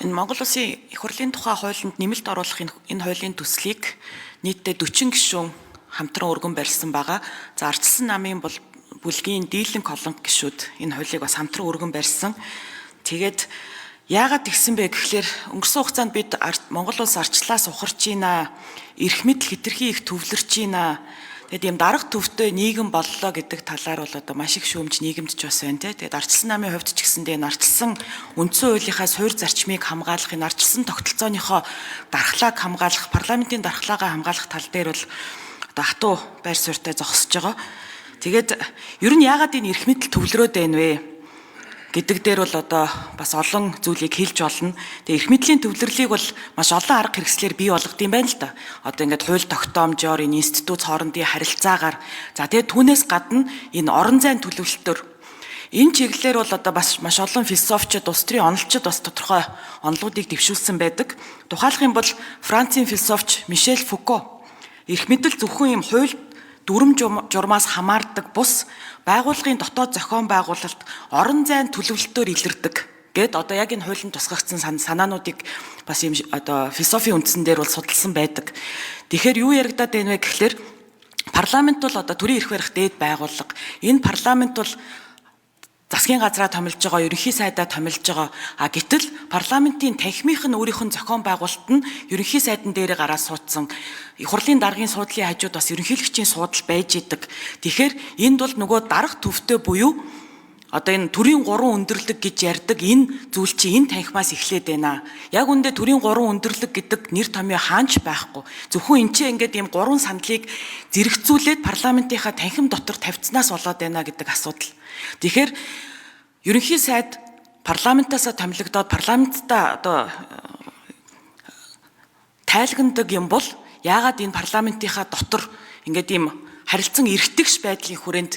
Энэ Монгол Улсын их хурлын тухай хуулинд нэмэлт оруулах энэ хуулийн төслийг нийтдээ 40 гишүүн хамтран өргөн барьсан байгаа. За ардчилсан намын бүлгийн дийлэн колон гишүүд энэ хуулийг бас хамтран өргөн барьсан. Тэгээд яагаад тэгсэн бэ гэхлээр өнгөрсөн хугацаанд бид Монгол Улс ардчлалаас ухарч ийна, эрх мэдэл хэтэрхий их төвлөрч ийна. Тэгээд ийм дарга төвтэй нийгэм боллоо гэдэг талаар бол одоо маш их шүүмж нийгэмд ч бас байна те. Тэгээд ардчилсан намын хувьд ч гэсэндээ энэ ардчилсан үндсэн хуулийнхаа суурь зарчмыг хамгаалах, энэ ардчилсан тогтолцооныхоо дархлааг хамгаалах, парламентын дархлаагаа хамгаалах тал дээр бол одоо хатуу байр суурьтай зогсож байгаа. Тэгээд ер нь яагаад энэ эрх мэдэл төвлөрөөд байна вэ гэдэг дээр бол одоо бас олон зүйлийг хэлж болно. Тэгээ эрх мэдлийн төвлөрлийг бол маш олон арга хэрэгслээр бий болгох юм байна л да. Одоо ингээд хууль тогтоомжоор энэ институт хоорондын харилцаагаар за тэгээ түүнээс гадна энэ орон зайн төлөвлөлтөөр энэ чиглэлээр бол одоо бас маш олон философичид, улс төрийн онолчид бас тодорхой онолуудыг дэвшүүлсэн байдаг. Тухайлх юм бол Францын философч Мишель Фуко эрх мэдэл зөвхөн юм хууль дүрм журмаас хамаардаг бус байгууллагын дотоод зохион байгуулалт орон зайн төлөвлөлтөөр илэрдэг гэд одоо яг энэ хуулинд тусгагдсан санаануудыг бас юм одоо философийн үндсэн дээр бол судалсан байдаг. Тэгэхээр юу яригадаад байна вэ гэхлээр парламент бол одоо төрийн эрх барих дээд байгууллага. Энэ парламент бол засгийн газраа томилж байгаа, ерөнхий сайдаа томилж байгаа. Гэтэл парламентын танхимынх нь өөрийнх нь зохион байгуулалт нь ерөнхий сайдан дээр гараад суудсан. Их хурлын даргын суудлын хажууд бас ерөнхийлөгчийн суудал байж идэг. Тэгэхээр энд бол нөгөө дарга төвтэй буюу одоо энэ төрийн 3 өндөрлөг гэж ярьдаг энэ зүйл чи энэ танхимаас эхлээд байна. Яг үндэ төрийн 3 өндөрлөг гэдэг нэр томьёо хаанч байхгүй. Зөвхөн энэ чинь ингээд ийм 3 сандлыг зэрэгцүүлээд парламентынхаа танхим дотор тавьцнаас болоод байна гэдэг асуудал. Тэгэхээр ерөнхий сайд парламентаасаа томилогдоод парламентта одоо тайлгнадаг юм бол яагаад энэ парламентынхаа дотор ингээд ийм харилцан эргэтгэж байдлын хүрээнд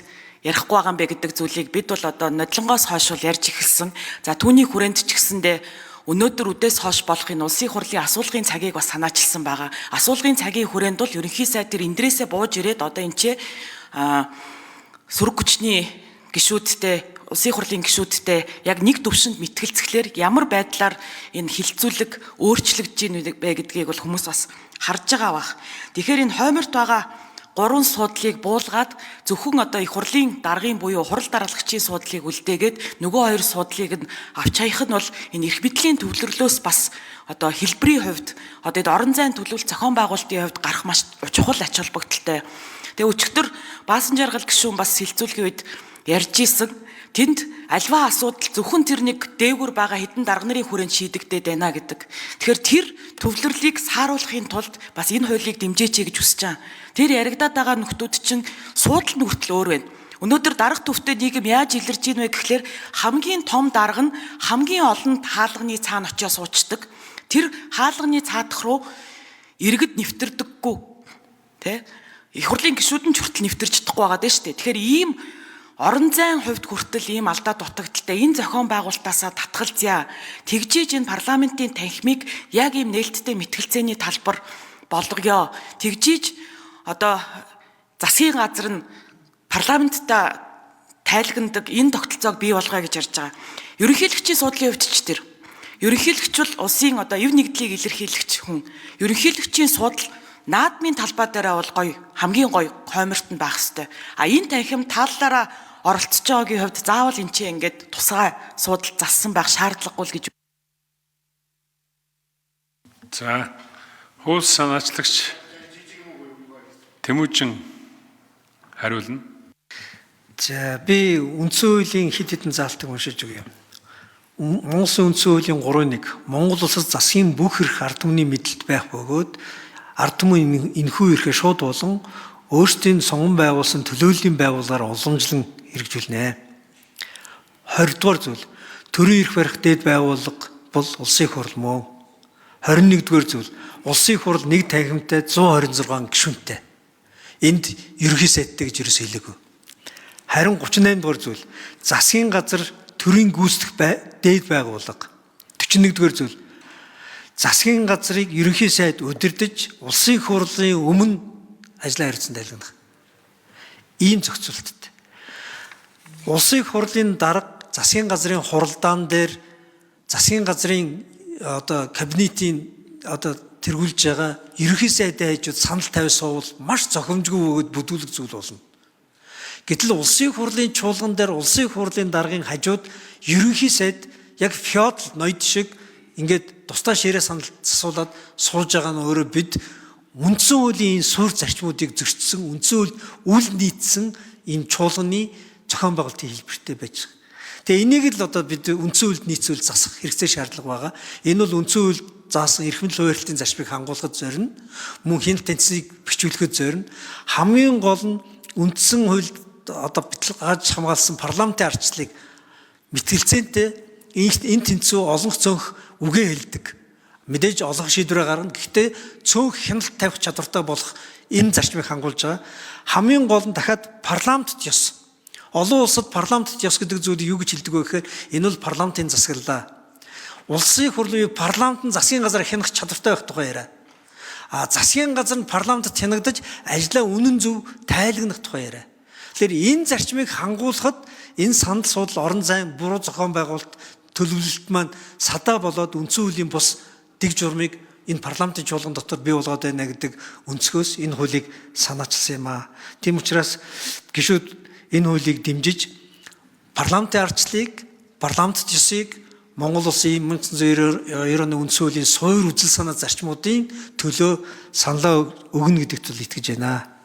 ярихгүй байгаа юм бэ гэдэг зүйлийг бид бол одоо нодлонгоос хойш ярьж эхэлсэн. За түүний хүрээнд ч гэсэндээ өнөөдөр үдээс хойш болох энэ улсын хурлын асуулгын цагийг бас санаачилсан байгаа. Асуулгын цагийн хүрээнд бол ерөнхий сайд тэр эндрээсээ бууж ирээд одоо энэ ч сүрэг хүчний гишүүдтэй, улсын хурлын гишүүдтэй яг нэг төвшөнд мэтгэлцэхлээр ямар байдлаар энэ хилцүүлэг өөрчлөгдөж байна гэдгийг бол хүмүүс бас харж байгаа бах. Тэгэхээр энэ хойморт байгаа 3 суудлыг буулгаад зөвхөн одоо их хурлын даргын буюу хурал даргалагчийн суудлыг үлдээгээд нөгөө 2 суудлыг нь авч хаях нь бол энэ эрх мэдлийн төвлөрлөөс бас одоо хэлбэрийн хувьд одоо орон зайн төлөвлөлт зохион байгуулалтын хувьд гарах маш чухал ач холбогдолтой. Тэгээ өчигдөр Баасан жаргал гишүүн бас хилцүүлгийн үед ярьж исэн. Тэнд альва асуудал зөвхөн тэр нэг дээгүр байгаа хэдэн дарга нарын хүрээнд шийдэгдээд байна гэдэг. Тэгэхээр тэр төвлөрлийг сааруулахын тулд бас энэ хуулийг дэмжээч гэж хүсэж байгаа. Тэр яригадаад байгаа нөхдүүд чинь суудлын хүртэл өөр байна. Өнөөдөр дарга төвтэй нийгэм яаж илэрж ийн вэ гэхлээр хамгийн том дарга нь хамгийн олон хаалганы цаана очиж суучдаг. Тэр хаалганы цаадах руу иргэд нэвтэрдэггүй. Тэ? Их хурлын гишүүд нь ч хүртэл нэвтэрч чадахгүй байгаа дээ шүү дээ. Тэгэхээр ийм орон зайн хувьд хүртэл ийм алдаа дутагдaltaй энэ зохион байгуулалтаасаа татгалзъя. Тэгжээж энэ парламентын танхимыг яг ийм нээлттэй мэтгэлцээний талбар болгоё. Тэгжээж одоо засгийн газар нь парламенттай тайлгнадаг энэ тогтолцоог бий болгоё гэж ярьж байгаа. Ерөнхийлөгчийн суудлын хувьд ч тэр. Ерөнхийлөгч бол улсын одоо өв нэгдлийг илэрхийлэгч хүн. Ерөнхийлөгчийн суудал наадмын талбай дээр бол гоё, хамгийн гоё хойморт нь байх хэвээр. Энэ танхим тааллаараа оролцож байгаагийн хувьд заавал энэ чинь ингээд тусгай суудал зассан байх шаардлагагүй л гэж. За, хууль санаачлагч Тэмүүжин хариулна. За, би үндсэн хуулийн хэд хэдэн заалтыг уншиж өгье. Монгол үндсэн хуулийн 3.1 Монгол улсад засгийн бүх эрх ард түмний мэдэлд байх бөгөөд ард түмэн энэхүү эрхээ шууд болон өөрсдийн сонгон байгуулсан төлөөллийн байгууллагаар уламжлан хэрэгжүүлнэ. 20 дугаар зүйл төрийн эрх барих дээд байгууллага бол улсын хурл мөн. 21 дугаар зүйл улсын хурл нэг танхимтай 126 гишүүнтэй. Энд ерөнхий сайдтай гэж ерөөс хэлээгүй. Харин 38 дугаар зүйл засгийн газар төрийн гүйцэтгэх дээд байгууллага. 41 дугаар зүйл засгийн газрыг ерөнхий сайд удирдах улсын хурлын өмнө ажлаа хэрэгцэн тайлгнах. Ийм зохицуулттай. Улсын хурлын дарга засгийн газрын хуралдаан дээр засгийн газрын одоо кабинетийн одоо тэргүүлж байгаа ерөнхий сайдын хажууд санал тавь суувал маш зохимжгүй бөгөөд бүдүүлэх зүйл болно. Гэтэл улсын хурлын чуулган дээр улсын хурлын даргын хажууд ерөнхий сайд яг феодал ноёд шиг ингээд тусдаа ширээ санал засуулаад сууж байгаа нь өөрөө бид үндсэн хуулийн суурь зарчмуудыг зөрчсөн, үндсэн үйл нийцсэн энэ чуулганы зохион байгуулалтын хэлбэртэй байж байгаа. Тэгээ энийг л одоо бид үндсэн үйлд нийцүүл засах хэрэгцээ шаардлага байгаа. Энэ бол үндсэн үйлд заасан эрхэм хуулиартын зарчмыг хангуулахад зорино, мөн хяналт тэнцвэрийг бичүүлэхэд зорино. Хамгийн гол нь үндсэн хуульд одоо битлгаж хамгаалсан парламентын ардчлалыг мэтгэлцээтэй энэ тэнцүү олонх цонх үгээ хэлдэг. Мэдээж олонх шийдвэрээ гаргана. Гэхдээ цөөнх хяналт тавих чадвартай болох энэ зарчмыг хангуулж байгаа. Хамгийн гол нь дахиад парламентд ёс. Олон улсад парламентд ёс гэдэг зүйлийг юу гэж хэлдэг вэ гэхээр энэ бол парламентын засаглалаа. Улсын хурлын парламентын засгийн газар хянах чадвартай байх тухай яриа. Засгийн газар нь парламентд хянагдаж ажлаа үнэн зөв тайлагнах тухай яриа. Тэгэхээр энэ зарчмыг хангуулахад энэ санал суудлал орон зайн буруу зохион байгуулалт төлөвлөлт маань садаа болоод үндсэн хуулийн бус дэг журмыг энэ парламентын чуулган дотор бий болгоод байна гэдэг өнцгөөс энэ хуулийг санаачилсан юм аа. Тийм учраас гишүүд энэ хуулийг дэмжиж парламентын ардчлалыг, парламентт ёсыг Монгол улсын 1992 оны үндсэн хуулийн суурь үзэл санаа зарчмуудын төлөө саналаа өгнө гэдэгт л итгэж байна.